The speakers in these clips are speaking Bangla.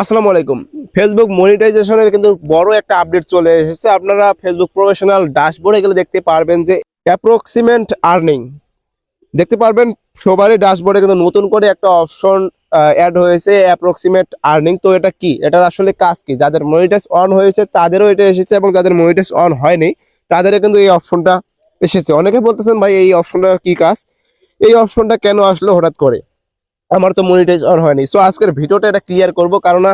আসসালামু আলাইকুম। ফেসবুক মনিটাইজেশনের কিন্তু বড় একটা আপডেট চলে এসেছে। আপনারা ফেসবুক প্রফেশনাল ড্যাশবোর্ডে গেলে দেখতে পারবেন যে অ্যাপ্রক্সিমেট আর্নিং দেখতে পারবেন। সবারই ড্যাশবোর্ডে কিন্তু নতুন করে একটা অপশন অ্যাড হয়েছে, অ্যাপ্রক্সিমেট আর্নিং। তো এটা কি, এটার আসলে কাজ কি? যাদের মনিটাইজ অন হয়েছে তাদেরও এটা এসেছে, এবং যাদের মনিটাইজ অন হয়নি তাদেরও কিন্তু এই অপশনটা এসেছে। অনেকে বলতেছেন ভাই এই অপশনটা কি কাজ, এই অপশনটা কেন আসলো হঠাৎ করে? আমার তো মনিটাইজ অন হয়নি। সো আজকের ভিডিওটা এটা ক্লিয়ার করব, কারণ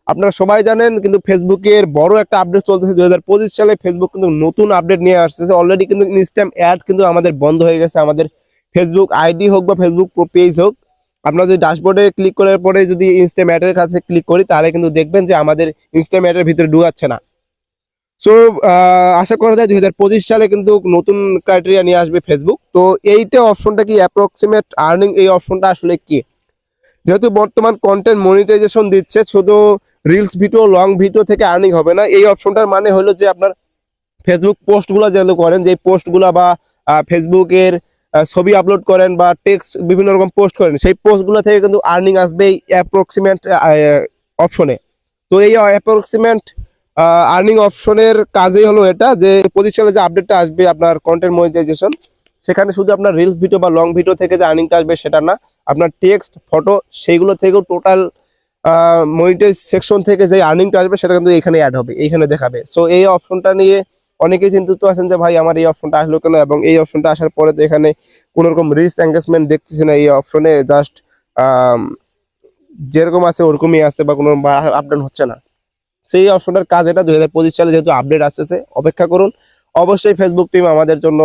আপনারা সবাই জানেন কিন্তু ফেসবুকের বড় একটা আপডেট চলতেছে। 2025 সালে ফেসবুক কিন্তু নতুন আপডেট নিয়ে আসতেছে। অলরেডি কিন্তু ইনস্ট্যান্ট অ্যাড কিন্তু আমাদের বন্ধ হয়ে গেছে। আমাদের ফেসবুক আইডি হোক বা ফেসবুক পেজ হোক, আপনারা যদি ড্যাশবোর্ডে ক্লিক করার পরে যদি ইনস্ট্যান্ট অ্যাডের কাছে ক্লিক করি, তাহলে কিন্তু দেখবেন যে আমাদের ইনস্ট্যান্ট অ্যাডের ভিতরে ঢুকাচ্ছে না। সো আশা করা যায় 2025 সালে কিন্তু নতুন ক্রাইটেরিয়া নিয়ে আসবে ফেসবুক। তো এইটা অপশনটা কি, অ্যাপ্রক্সিমেট আর্নিং, এই অপশনটা আসলে কি? যেহেতু বর্তমান কন্টেন্ট মনিটাইজেশন দিচ্ছে, শুধু রিলস ভিডিও লং ভিডিও থেকে আর্নিং হবে না। এই অপশনটার মানে হলো যে আপনার ফেসবুক পোস্টগুলো যেগুলো করেন, যে পোস্টগুলো বা ফেসবুকের ছবি আপলোড করেন বা টেক্সট বিভিন্ন রকম পোস্ট করেন, সেই পোস্টগুলো থেকে কিন্তু আর্নিং আসবে এই অ্যাপ্রক্সিমেট অপশনে। তো এই অ্যাপ্রক্সিমেট আর্নিং অপশনের কাজই হলো এটা, যে 25 সালে যে আপডেটটা আসবে আপনার কন্টেন্ট মনিটাইজেশন, সেখানে শুধু আপনার রিলস ভিডিও বা লং ভিডিও থেকে যে আর্নিংটা আসবে সেটা না, আপনার টেক্সট ফটো সেইগুলো থেকেও টোটাল মনিটাইজ সেকশন থেকে যে আর্নিংটা আসবে সেটা কিন্তু এখানে অ্যাড হবে, এইখানে দেখাবে। সো এই অপশনটা নিয়ে অনেকেই চিন্তিত আছেন যে ভাই আমার এই অপশনটা আসলো কেন, এবং এই অপশনটা আসার পরে তো এখানে কোনো রকম রিস্ক এঙ্গেজমেন্ট দেখতেছি না। এই অপশনে জাস্ট যেরকম আছে ওরকমই আছে, বা কোনো আপডেট হচ্ছে না। সেই অপশনটার কাজ এটা। 2025 সালে যেহেতু আপডেট আসতেছে, অপেক্ষা করুন। অবশ্যই ফেসবুক টিম আমাদের জন্য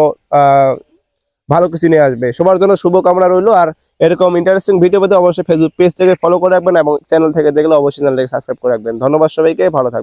ভালো কিছু নিয়ে আসবে। সবার জন্য শুভকামনা রইলো। আর এরকম ইন্টারেস্টিং ভিডিও পেতে অবশ্যই ফেসবুক পেজ থেকে ফলো করে রাখবেন, এবং চ্যানেল থেকে দেখলে অবশ্যই চ্যানেলটাকে সাবস্ক্রাইব করে রাখবেন। ধন্যবাদ সবাইকে, ভালো থাকবেন।